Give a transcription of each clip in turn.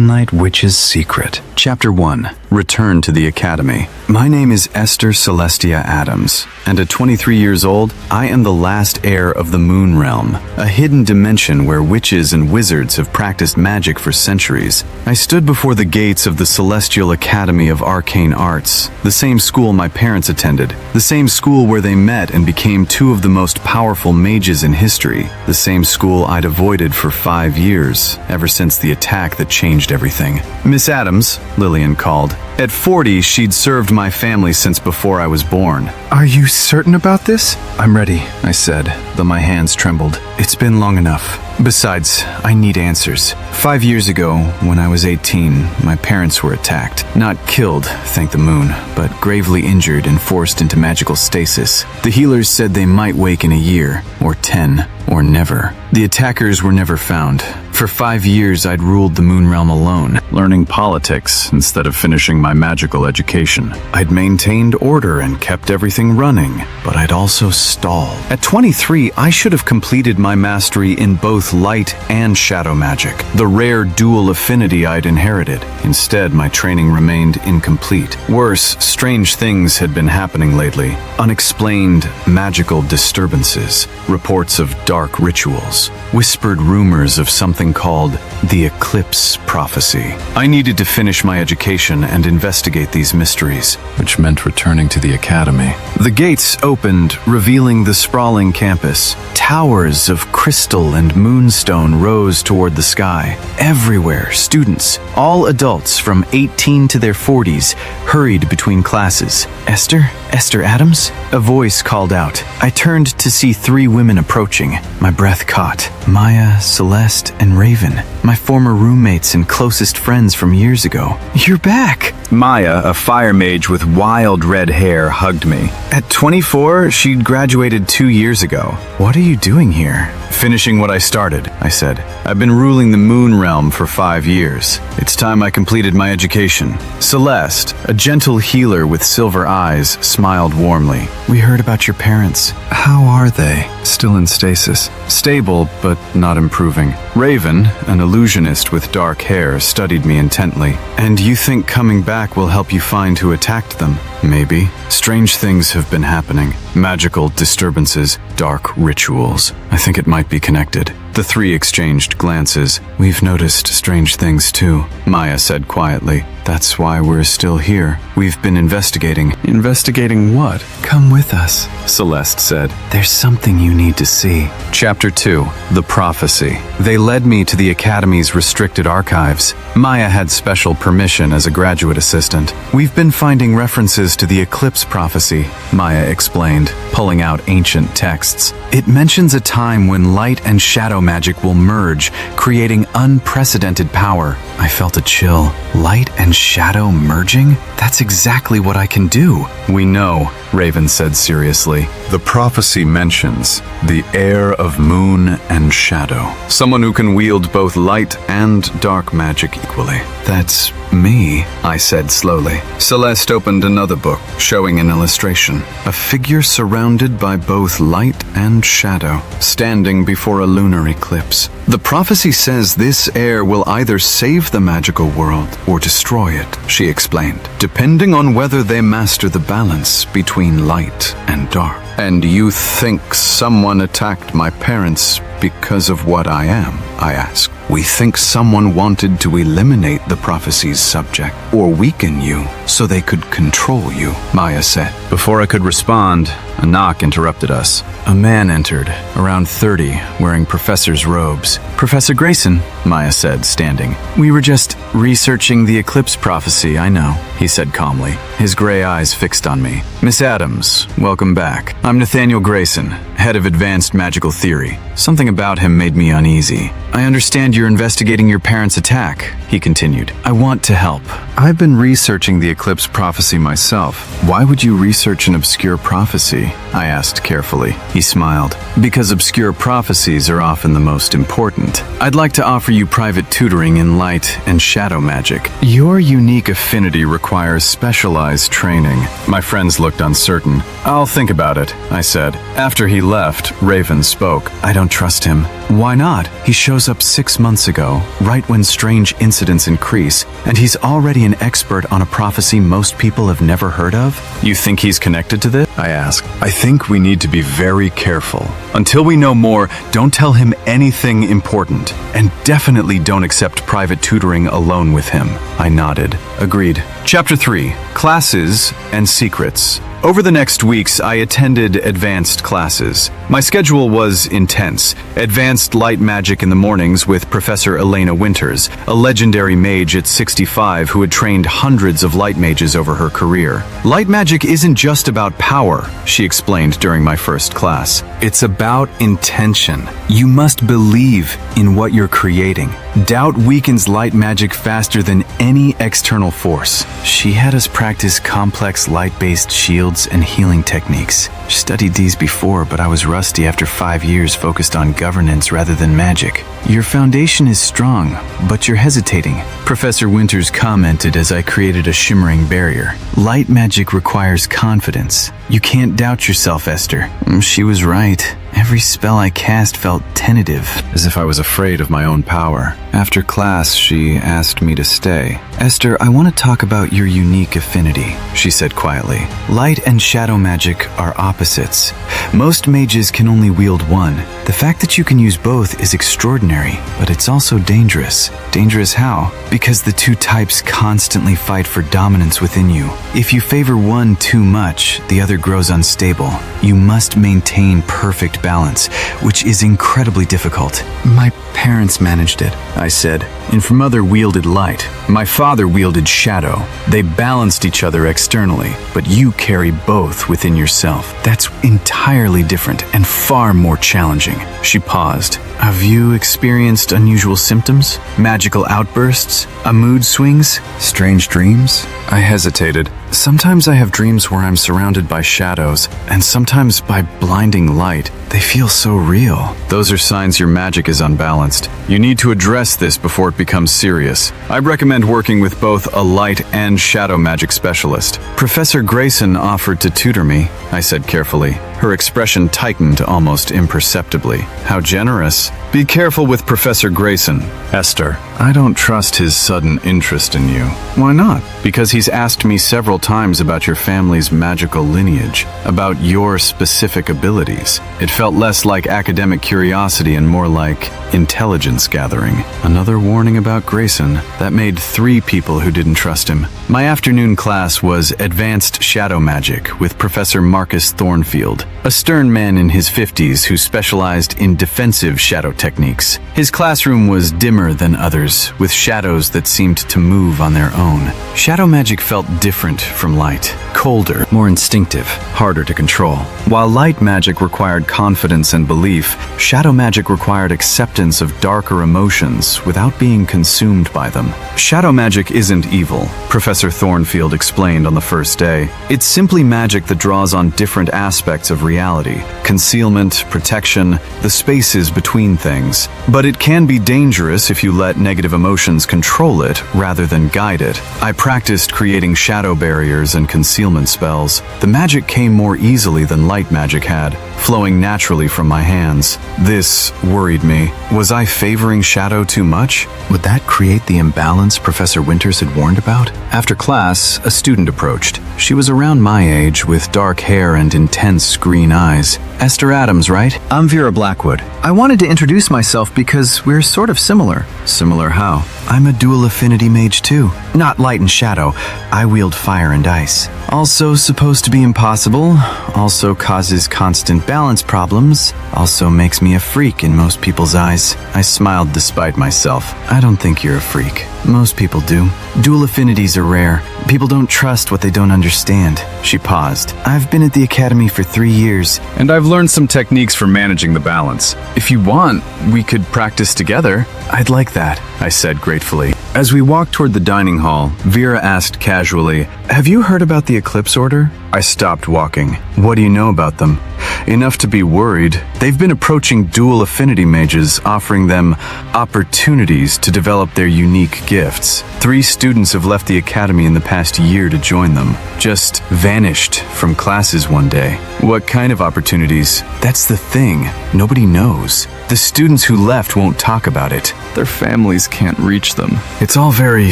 Night Witch's Secret. Chapter 1. Return to the Academy. My name is Esther Celestia Adams, and at 23 years old, I am the last heir of the Moon Realm, a hidden dimension where witches and wizards have practiced magic for centuries. I stood before the gates of the Celestial Academy of Arcane Arts, the same school my parents attended, the same school where they met and became two of the most powerful mages in history, the same school I'd avoided for 5 years, ever since the attack that changed everything. Miss Adams, Lillian called. At 40, she'd served my family since before I was born. Are you certain about this? I'm ready, I said, though my hands trembled. It's been long enough. Besides, I need answers. 5 years ago, when I was 18, my parents were attacked. Not killed, thank the moon, but gravely injured and forced into magical stasis. The healers said they might wake in a year, or 10, or never. The attackers were never found. For 5 years, I'd ruled the Moon Realm alone, learning politics instead of finishing my magical education. I'd maintained order and kept everything running, but I'd also stalled. At 23, I should have completed my mastery in both light and shadow magic, the rare dual affinity I'd inherited. Instead, my training remained incomplete. Worse, strange things had been happening lately. Unexplained magical disturbances, reports of dark rituals, whispered rumors of something called the Eclipse Prophecy. I needed to finish my education and investigate these mysteries, which meant returning to the academy. The gates opened, revealing the sprawling campus. Towers of crystal and moonstone rose toward the sky. Everywhere, students, all adults from 18 to their 40s, hurried between classes. Esther? Esther Adams? A voice called out. I turned to see 3 women approaching. My breath caught. Maya, Celeste, and Raven, my former roommates and closest friends from years ago. You're back! Maya, a fire mage with wild red hair, hugged me. At 24, she'd graduated 2 years ago. What are you doing here? Finishing what I started, I said. I've been ruling the Moon Realm for 5 years. It's time I completed my education. Celeste, a gentle healer with silver eyes, smiled warmly. We heard about your parents. How are they? Still in stasis. Stable, but not improving. Raven, an illusionist with dark hair, studied me intently. And you think coming back will help you find who attacked them? Maybe. Strange things have been happening. Magical disturbances, dark rituals. I think it might be connected. The 3 exchanged glances. We've noticed strange things too, Maya said quietly. That's why we're still here. We've been investigating. Investigating what? Come with us, Celeste said. There's something you need to see. Chapter 2. The Prophecy. They led me to the Academy's restricted archives. Maya had special permission as a graduate assistant. We've been finding references to the Eclipse Prophecy, Maya explained, pulling out ancient texts. It mentions a time when light and shadow magic will merge, creating unprecedented power. I felt a chill. Light and shadow merging? That's exactly what I can do. We know, Raven said seriously. The prophecy mentions the heir of moon and shadow. Someone who can wield both light and dark magic equally. That's me, I said slowly. Celeste opened another book, showing an illustration. A figure surrounded by both light and shadow, standing before a lunar eclipse. The prophecy says this heir will either save the magical world or destroy it, she explained, depending on whether they master the balance between light and dark. And you think someone attacked my parents because of what I am? I asked. We think someone wanted to eliminate the prophecy's subject or weaken you so they could control you, Maya said. Before I could respond, a knock interrupted us. A man entered, around 30, wearing professor's robes. Professor Grayson, Maya said, standing. We were just researching the eclipse prophecy, I know, he said calmly, his gray eyes fixed on me. Miss Adams, welcome back. I'm Nathaniel Grayson, head of Advanced Magical Theory. Something about him made me uneasy. I understand you're investigating your parents' attack, he continued. I want to help. I've been researching the eclipse prophecy myself. Why would you research an obscure prophecy? I asked carefully. He smiled. Because obscure prophecies are often the most important. I'd like to offer you private tutoring in light and shadow magic. Your unique affinity requires specialized training. My friends looked uncertain. I'll think about it, I said. After he left, Raven spoke. I don't trust him. Why not? He shows up 6 months months ago, right when strange incidents increase, and he's already an expert on a prophecy most people have never heard of? You think he's connected to this? I asked. I think we need to be very careful. Until we know more, don't tell him anything important. And definitely don't accept private tutoring alone with him. I nodded. Agreed. Chapter 3. Classes and Secrets. Over the next weeks, I attended advanced classes. My schedule was intense. Advanced light magic in the mornings with Professor Elena Winters, a legendary mage at 65 who had trained hundreds of light mages over her career. Light magic isn't just about power, she explained during my first class. It's about intention. You must believe in what you're creating. Doubt weakens light magic faster than any external force. She had us practice complex light-based shields and healing techniques. Studied these before, but I was rusty after 5 years focused on governance rather than magic. Your foundation is strong, but you're hesitating, Professor Winters commented as I created a shimmering barrier. Light magic requires confidence. You can't doubt yourself, Esther. She was right. Every spell I cast felt tentative, as if I was afraid of my own power. After class, she asked me to stay. Esther, I want to talk about your unique affinity, she said quietly. Light and shadow magic are opposites. Most mages can only wield one. The fact that you can use both is extraordinary, but it's also dangerous. Dangerous how? Because the two types constantly fight for dominance within you. If you favor one too much, the other grows unstable. You must maintain perfect balance, which is incredibly difficult. My parents managed it, I said. If mother wielded light, my father wielded shadow. They balanced each other externally, but you carry both within yourself. That's entirely different and far more challenging. She paused. Have you experienced unusual symptoms? Magical outbursts? Mood swings? Strange dreams? I hesitated. Sometimes I have dreams where I'm surrounded by shadows, and sometimes by blinding light. They feel so real. Those are signs your magic is unbalanced. You need to address this before it becomes serious. I recommend working with both a light and shadow magic specialist. Professor Grayson offered to tutor me, I said carefully. Her expression tightened almost imperceptibly. How generous. Be careful with Professor Grayson, Esther. I don't trust his sudden interest in you. Why not? Because he's asked me several times about your family's magical lineage, about your specific abilities. It felt less like academic curiosity and more like intelligence gathering. Another warning about Grayson. That made 3 people who didn't trust him. My afternoon class was Advanced Shadow Magic with Professor Marcus Thornfield, a stern man in his 50s who specialized in defensive shadow techniques. His classroom was dimmer than others, with shadows that seemed to move on their own. Shadow magic felt different from light, colder, more instinctive, harder to control. While light magic required confidence and belief, shadow magic required acceptance of darker emotions without being consumed by them. Shadow magic isn't evil, Professor Thornfield explained on the first day. It's simply magic that draws on different aspects of reality: concealment, protection, the spaces between things. But it can be dangerous if you let negative emotions control it rather than guide it. I practiced creating shadow barriers and concealment spells. The magic came more easily than light magic had, flowing naturally from my hands. This worried me. Was I favoring shadow too much? Would that create the imbalance Professor Winters had warned about? After class, a student approached. She was around my age, with dark hair and intense green eyes. Esther Adams, right? I'm Vera Blackwood. I wanted to introduce myself because we're sort of similar. Similar how? I'm a dual affinity mage too. Not light and shadow. I wield fire and ice. Also supposed to be impossible. Also causes constant balance problems. Also makes me a freak in most people's eyes. I smiled despite myself. I don't think you're a freak. Most people do. Dual affinities are rare. People don't trust what they don't understand. She paused. I've been at the academy for 3 years, and I've learned some techniques for managing the balance. If you want, we could practice together. I'd like that, I said gratefully. As we walked toward the dining hall, Vera asked casually, "Have you heard about the eclipse order?" I stopped walking. What do you know about them? Enough to be worried. They've been approaching dual affinity mages, offering them opportunities to develop their unique gifts. 3 students have left the academy in the past year to join them. Just vanished from classes one day. What kind of opportunities? That's the thing. Nobody knows. The students who left won't talk about it. Their families can't reach them. It's all very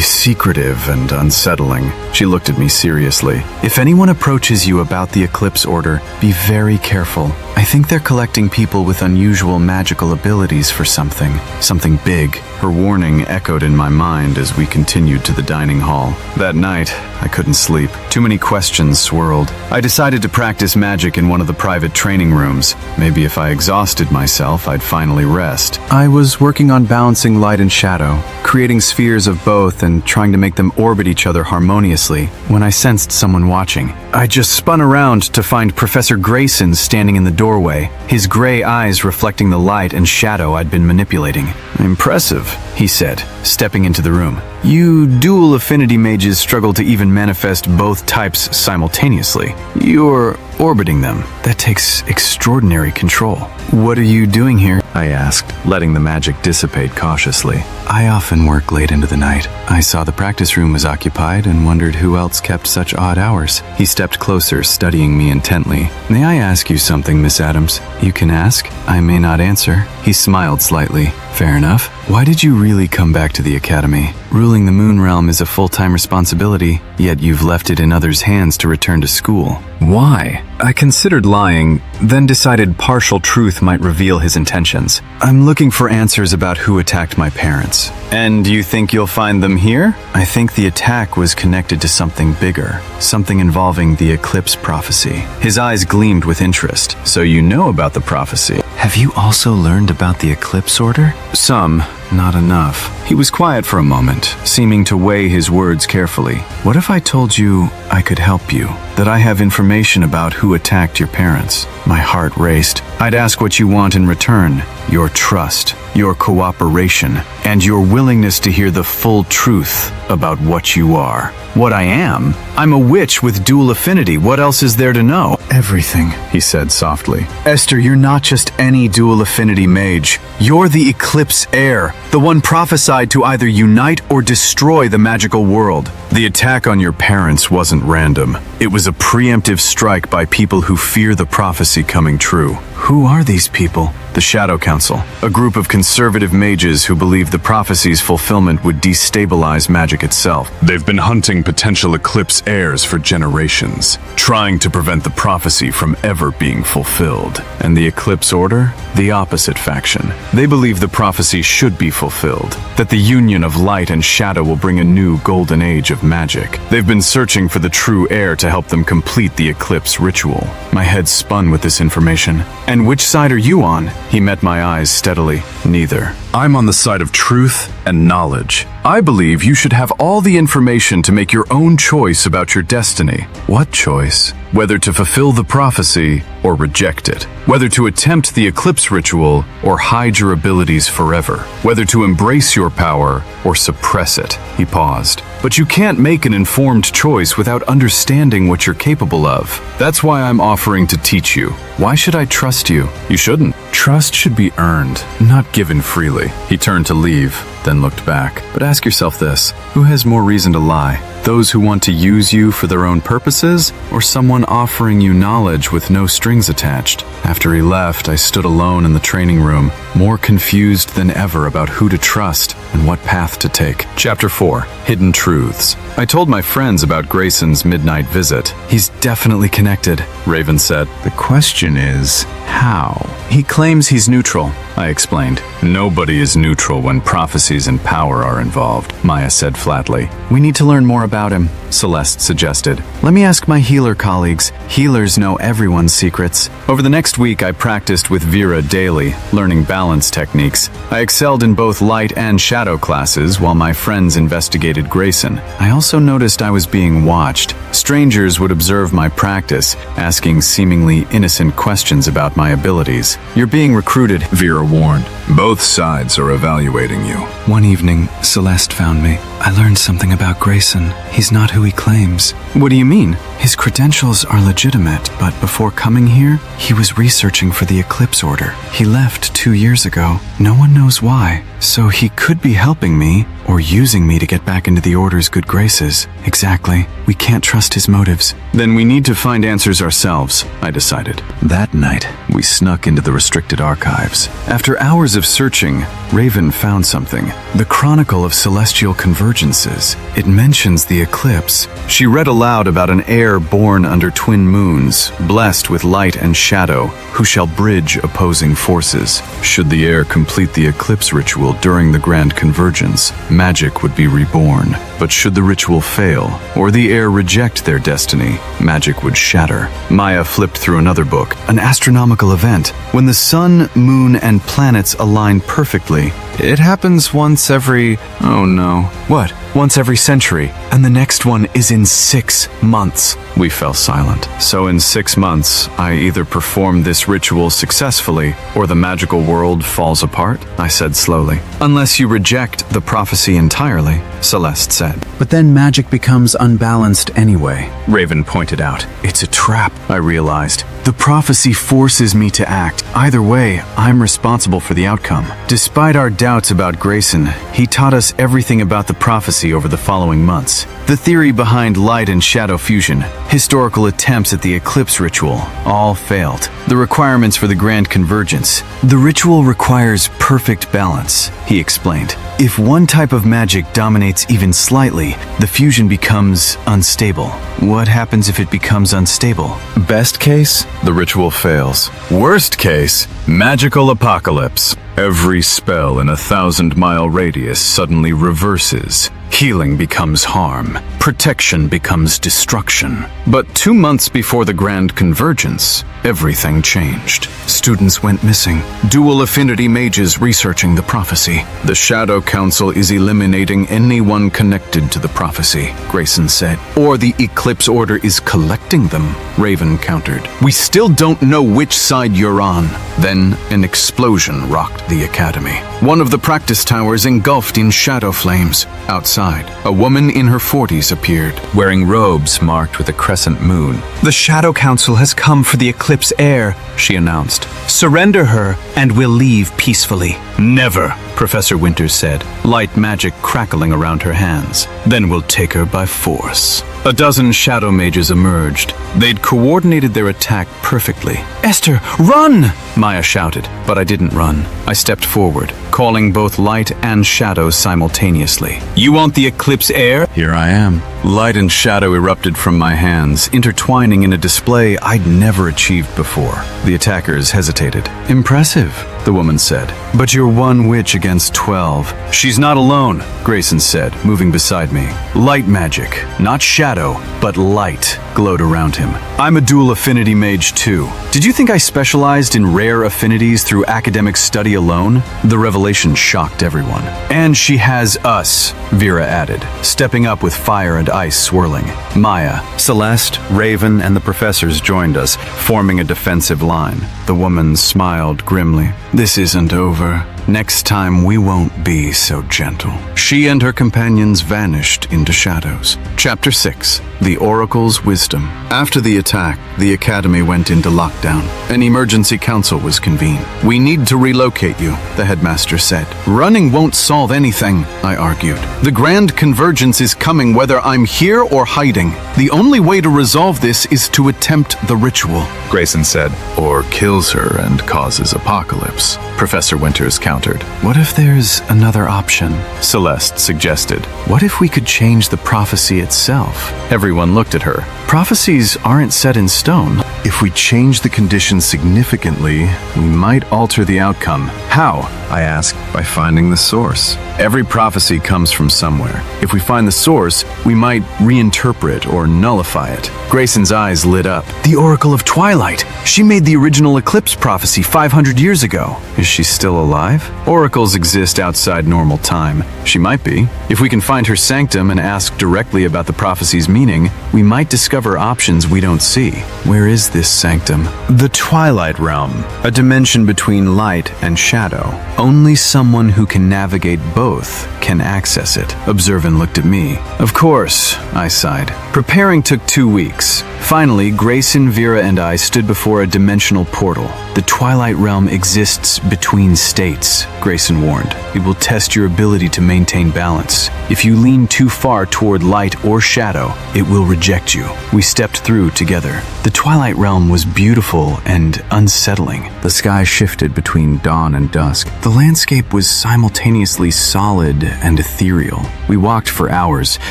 secretive and unsettling. She looked at me seriously. If anyone approaches you about the Eclipse Order, be very careful. I think they're collecting people with unusual magical abilities for something. Something big. Her warning echoed in my mind as we continued to the dining hall. That night, I couldn't sleep. Too many questions swirled. I decided to practice magic in one of the private training rooms. Maybe if I exhausted myself, I'd finally rest. I was working on balancing light and shadow, creating spheres of both and trying to make them orbit each other harmoniously, when I sensed someone watching. I just spun around to find Professor Grayson standing in the doorway, his gray eyes reflecting the light and shadow I'd been manipulating. Impressive, he said, stepping into the room. You dual affinity mages struggle to even manifest both types simultaneously. You're orbiting them. That takes extraordinary control. What are you doing here? I asked, letting the magic dissipate cautiously. I often work late into the night. I saw the practice room was occupied and wondered who else kept such odd hours. He stepped closer, studying me intently. May I ask you something, Miss Adams? You can ask. I may not answer. He smiled slightly. Fair enough. Why did you really come back to the academy? Ruling the Moon Realm is a full-time responsibility, yet you've left it in others' hands to return to school. Why? I considered lying, then decided partial truth might reveal his intentions. I'm looking for answers about who attacked my parents. And you think you'll find them here? I think the attack was connected to something bigger, something involving the eclipse prophecy. His eyes gleamed with interest. So you know about the prophecy. Have you also learned about the eclipse order? Some. Not enough. He was quiet for a moment, seeming to weigh his words carefully. What if I told you I could help you? That I have information about who attacked your parents? My heart raced. I'd ask what you want in return. Your trust, your cooperation, and your willingness to hear the full truth about what you are. What I am? I'm a witch with dual affinity. What else is there to know? Everything, he said softly. Esther, you're not just any dual affinity mage. You're the Eclipse Heir, the one prophesied to either unite or destroy the magical world. The attack on your parents wasn't random. It was a preemptive strike by people who fear the prophecy coming true. Who are these people? The Shadow Council, a group of conservative mages who believe the prophecy's fulfillment would destabilize magic itself. They've been hunting potential Eclipse heirs for generations, trying to prevent the prophecy from ever being fulfilled. And the Eclipse Order? The opposite faction. They believe the prophecy should be fulfilled, that the union of light and shadow will bring a new golden age of magic. They've been searching for the true heir to help them complete the eclipse ritual. My head spun with this information. And which side are you on? He met my eyes steadily. Neither. I'm on the side of truth and knowledge. I believe you should have all the information to make your own choice about your destiny. What choice? Whether to fulfill the prophecy or reject it. Whether to attempt the eclipse ritual or hide your abilities forever. Whether to embrace your power or suppress it. He paused. But you can't make an informed choice without understanding what you're capable of. That's why I'm offering to teach you. Why should I trust you? You shouldn't. Trust should be earned, not given freely. He turned to leave, then looked back. But ask yourself this, who has more reason to lie? Those who want to use you for their own purposes, or someone offering you knowledge with no strings attached? After he left, I stood alone in the training room, more confused than ever about who to trust and what path to take. Chapter 4. Hidden Truths. I told my friends about Grayson's midnight visit. He's definitely connected, Raven said. The question is, how? He claims he's neutral, I explained. Nobody is neutral when prophecies and power are involved, Maya said flatly. We need to learn more about him, Celeste suggested. Let me ask my healer colleagues. Healers know everyone's secrets. Over the next week, I practiced with Vera daily, learning balance techniques. I excelled in both light and shadow classes while my friends investigated Grayson. I also noticed I was being watched. Strangers would observe my practice, asking seemingly innocent questions about my abilities. You're being recruited, Vera warned. Both sides are evaluating you. One evening, Celeste found me. I learned something about Grayson. He's not who he claims. What do you mean? His credentials are legitimate, but before coming here, he was researching for the Eclipse Order. He left 2 years ago. No one knows why. So he could be helping me, or using me to get back into the Order's good graces. Exactly. We can't trust his motives. Then we need to find answers ourselves, I decided. That night, we snuck into the restricted archives. After hours of searching, Raven found something. The Chronicle of Celestial Convergences. It mentions the eclipse. She read aloud about an heir born under twin moons, blessed with light and shadow, who shall bridge opposing forces. Should the heir complete the eclipse ritual during the Grand Convergence, magic would be reborn. But should the ritual fail, or the heir reject their destiny, magic would shatter. Maya flipped through another book, an astronomical event. When the sun, moon, and planets align perfectly, it happens once every... oh no. What? Once every century. And the next one is in 6 months. We fell silent. So in 6 months, I either perform this ritual successfully, or the magical world falls apart, I said slowly. Unless you reject the prophecy entirely, Celeste said. But then magic becomes unbalanced anyway, Raven pointed out. It's a trap, I realized. The prophecy forces me to act. Either way, I'm responsible for the outcome. Despite our doubts about Grayson, he taught us everything about the prophecy over the following months. The theory behind light and shadow fusion, historical attempts at the eclipse ritual, all failed. The requirements for the Grand Convergence. The ritual requires perfect balance, he explained. If one type of magic dominates even slightly, the fusion becomes unstable. What happens if it becomes unstable? Best case, the ritual fails. Worst case, magical apocalypse. Every spell in a 1,000-mile radius suddenly reverses. Healing becomes harm. Protection becomes destruction. But 2 months before the Grand Convergence, everything changed. Students went missing. Dual affinity mages researching the prophecy. The Shadow Council is eliminating anyone connected to the prophecy, Grayson said. Or the Eclipse Order is collecting them, Raven countered. We still don't know which side you're on. Then an explosion rocked the academy. One of the practice towers engulfed in shadow flames. Outside, a woman in her 40s appeared, wearing robes marked with a crescent moon. The Shadow Council has come for the Eclipse heir, she announced. Surrender her, and we'll leave peacefully. Never, Professor Winters said, light magic crackling around her hands. Then we'll take her by force. A dozen shadow mages emerged. They'd coordinated their attack perfectly. Esther, run! Maya shouted, but I didn't run. I stepped forward, calling both light and shadow simultaneously. You want the Eclipse heir? Here I am. Light and shadow erupted from my hands, intertwining in a display I'd never achieved before. The attackers hesitated. Impressive, the woman said. But you're one witch against 12. She's not alone, Grayson said, moving beside me. Light magic, not shadow, but light, glowed around him. I'm a dual affinity mage too. Did you think I specialized in rare affinities through academic study alone? The revelation shocked everyone. And she has us, Vera added, stepping up with fire and ice swirling. Maya, Celeste, Raven, and the professors joined us, forming a defensive line. The woman smiled grimly. This isn't over. Next time we won't be so gentle. She and her companions vanished into shadows. Chapter 6. The Oracle's Wisdom. After the attack, the Academy went into lockdown. An emergency council was convened. We need to relocate you, the headmaster said. Running won't solve anything, I argued. The Grand Convergence is coming whether I'm here or hiding. The only way to resolve this is to attempt the ritual, Grayson said. Or kills her and causes apocalypse, Professor Winters countered. What if there's another option? Celeste suggested. What if we could change the prophecy itself? Everyone looked at her. Prophecies aren't set in stone. If we change the conditions significantly, we might alter the outcome. How? I asked. By finding the source. Every prophecy comes from somewhere. If we find the source, we might reinterpret or nullify it. Grayson's eyes lit up. The Oracle of Twilight! She made the original eclipse prophecy 500 years ago. Is she still alive? Oracles exist outside normal time. She might be. If we can find her sanctum and ask directly about the prophecy's meaning, we might discover options we don't see. Where is this sanctum? The Twilight Realm, a dimension between light and shadow. shadow. Only someone who can navigate both can access it. Observant looked at me. Of course, I sighed. Preparing took 2 weeks. Finally, Grayson, Vera, and I stood before a dimensional portal. The Twilight Realm exists between states, Grayson warned. It will test your ability to maintain balance. If you lean too far toward light or shadow, it will reject you. We stepped through together. The Twilight Realm was beautiful and unsettling. The sky shifted between dawn and dusk. The landscape was simultaneously solid and ethereal. We walked for hours,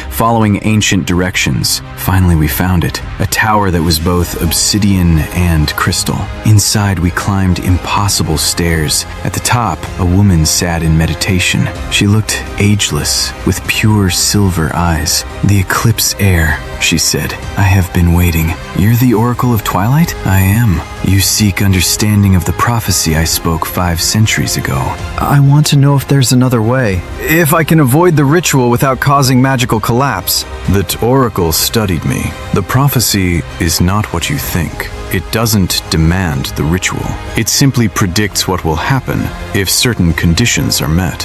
following ancient directions. Finally, we found it, a tower that was both obsidian and crystal. Inside, we climbed impossible stairs. At the top, a woman sat in meditation. She looked ageless, with pure silver eyes. "The eclipse heir," she said. "I have been waiting. You're the Oracle of Twilight?" "I am. You seek understanding of the prophecy I spoke 5 centuries ago." "I want to know if there's another way. If I can avoid the ritual without causing magical collapse." The Oracle studied me. "The prophecy is not what you think. It doesn't demand the ritual. It simply predicts what will happen if certain conditions are met."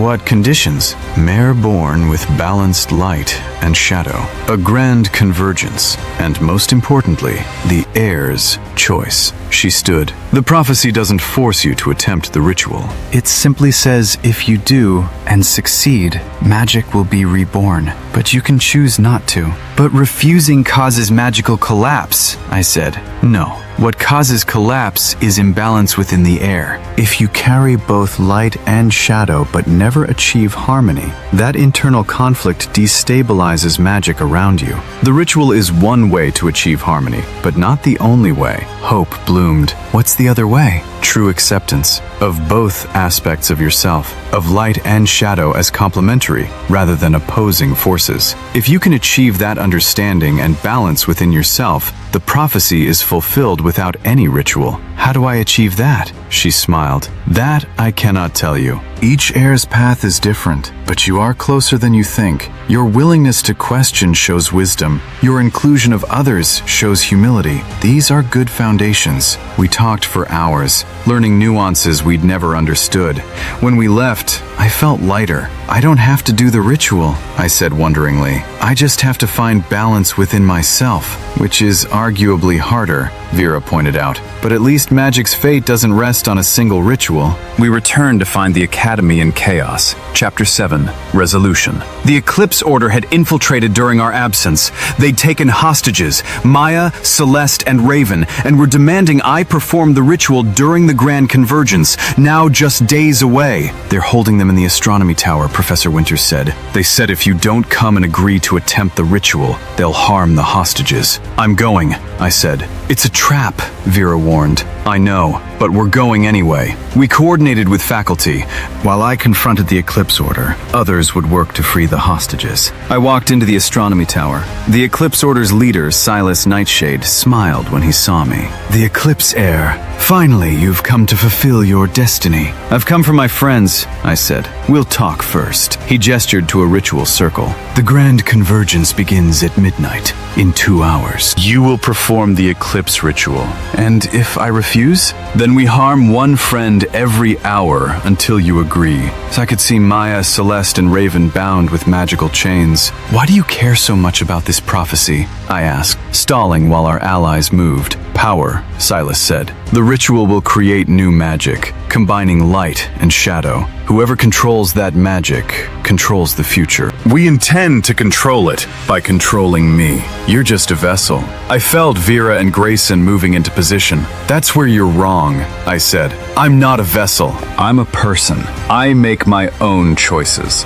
"What conditions?" "Mare born with balanced light and shadow, a grand convergence, and most importantly, the heir's choice." She stood. "The prophecy doesn't force you to attempt the ritual. It simply says if you do and succeed, magic will be reborn. But you can choose not to." "But refusing causes magical collapse," I said. "No. What causes collapse is imbalance within the air. If you carry both light and shadow but never achieve harmony, that internal conflict destabilizes magic around you. The ritual is one way to achieve harmony, but not the only way." Hope bloomed. "What's the other way?" "True acceptance of both aspects of yourself, of light and shadow as complementary rather than opposing forces. If you can achieve that understanding and balance within yourself, the prophecy is fulfilled without any ritual." "How do I achieve that?" She smiled. "That I cannot tell you. Each heir's path is different, but you are closer than you think. Your willingness to question shows wisdom. Your inclusion of others shows humility. These are good foundations." We talked for hours, learning nuances we'd never understood. When we left, I felt lighter. "I don't have to do the ritual," I said wonderingly. "I just have to find balance within myself," which is arguably harder, Vera pointed out. "But at least magic's fate doesn't rest on a single ritual." We returned to find the Academy in chaos. Chapter 7, Resolution. The Eclipse Order had infiltrated during our absence. They'd taken hostages, Maya, Celeste, and Raven, and were demanding I perform the ritual during the Grand Convergence, now just days away. "They're holding them in the astronomy tower," Professor Winters said. "They said if you don't come and agree to attempt the ritual, they'll harm the hostages." "I'm going," I said. "It's a trap," Vera warned. "I know, but we're going anyway." We coordinated with faculty. While I confronted the Eclipse Order, others would work to free the hostages. I walked into the astronomy tower. The Eclipse Order's leader, Silas Nightshade, smiled when he saw me. "The Eclipse Heir, finally you've come to fulfill your destiny." "I've come for my friends," I said. "We'll talk first." He gestured to a ritual circle. "The Grand Convergence begins at midnight, in 2 hours. You will perform the Eclipse ritual. And if I refuse? Then we harm one friend every hour until you agree." So I could see Maya, Celeste, and Raven bound with magical chains. "Why do you care so much about this prophecy?" I asked, stalling while our allies moved. "Power," Silas said. "The ritual will create new magic, combining light and shadow. Whoever controls that magic controls the future. We intend to control it by controlling me. You're just a vessel." I felt Vera and Grayson moving into position. "That's where you're wrong," I said. "I'm not a vessel. I'm a person. I make my own choices."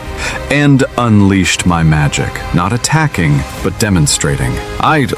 And unleashed my magic, not attacking, but demonstrating.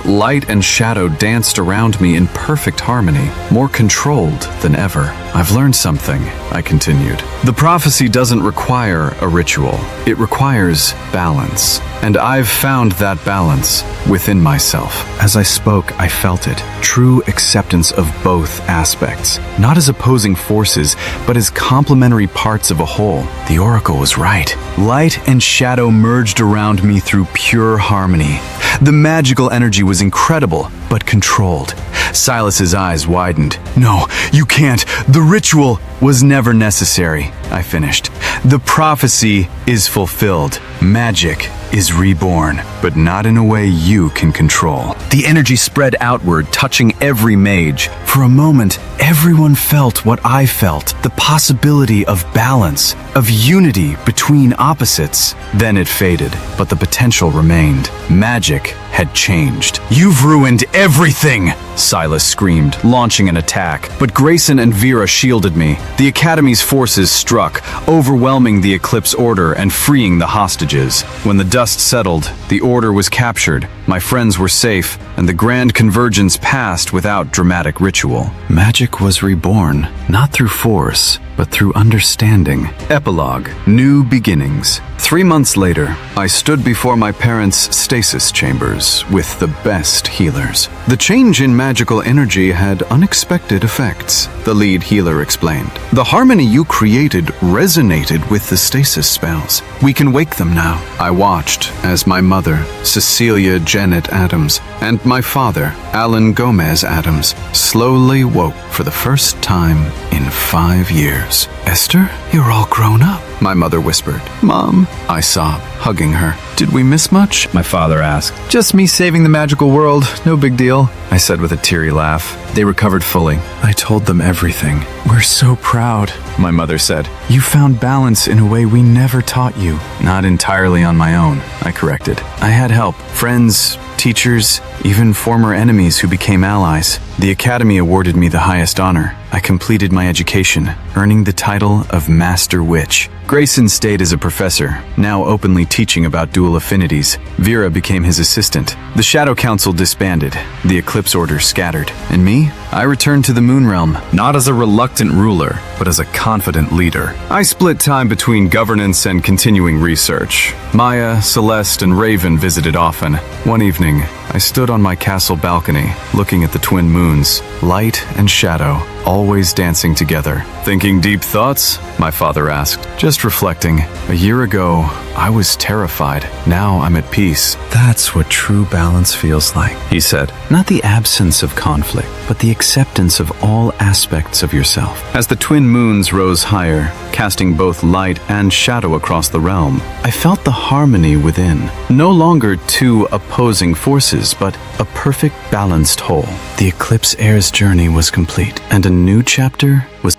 Light and shadow danced around me in perfect harmony, more controlled than ever. "I've learned something," I continued. "The prophecy doesn't require a ritual. It requires balance. And I've found that balance within myself." As I spoke, I felt it. True acceptance of both aspects. Not as opposing forces, but as complementary parts of a whole. The Oracle was right. Light and shadow merged around me through pure harmony. The magical energy was incredible, but controlled. Silas's eyes widened. "No, you can't. The ritual..." was never necessary, I finished. The prophecy is fulfilled. Magic is reborn, but not in a way you can control. The energy spread outward, touching every mage. For a moment, everyone felt what I felt, the possibility of balance, of unity between opposites. Then it faded, but the potential remained. Magic had changed. "You've ruined everything!" Silas screamed, launching an attack. But Grayson and Vera shielded me. The Academy's forces struck, overwhelming the Eclipse Order and freeing the hostages. When the dust settled, the Order was captured. My friends were safe, and the Grand Convergence passed without dramatic ritual. Magic was reborn, not through force, but through understanding. Epilogue: New Beginnings. 3 months later, I stood before my parents' stasis chambers with the best healers. The change in magical energy had unexpected effects, the lead healer explained. The harmony you created resonated with the stasis spells. We can wake them now. I watched as my mother, Cecilia Janet Adams, and my father, Alan Gomez Adams, slowly woke for the first time in 5 years. "Esther, you're all grown up," my mother whispered. "Mom," I sobbed, hugging her. "Did we miss much?" my father asked. "Just me saving the magical world, no big deal," I said with a teary laugh. They recovered fully. I told them everything. "We're so proud," my mother said. "You found balance in a way we never taught you." "Not entirely on my own," I corrected. "I had help, friends, teachers, even former enemies who became allies. The Academy awarded me the highest honor. I completed my education, earning the title of Master Witch. Grayson stayed as a professor, now openly teaching about dual affinities. Vera became his assistant. The Shadow Council disbanded. The Eclipse Order scattered. And me? I returned to the Moon Realm, not as a reluctant ruler, but as a confident leader. I split time between governance and continuing research. Maya, Celeste, and Raven visited often. One evening, I stood on my castle balcony, looking at the twin moons, light and shadow, always dancing together. "Thinking deep thoughts?" my father asked. "Just reflecting. A year ago, I was terrified. Now I'm at peace." "That's what true balance feels like," he said. "Not the absence of conflict, but the acceptance of all aspects of yourself." As the twin moons rose higher, casting both light and shadow across the realm, I felt the harmony within. No longer two opposing forces, but a perfect balanced whole. The Eclipse Heir's journey was complete, and a new chapter was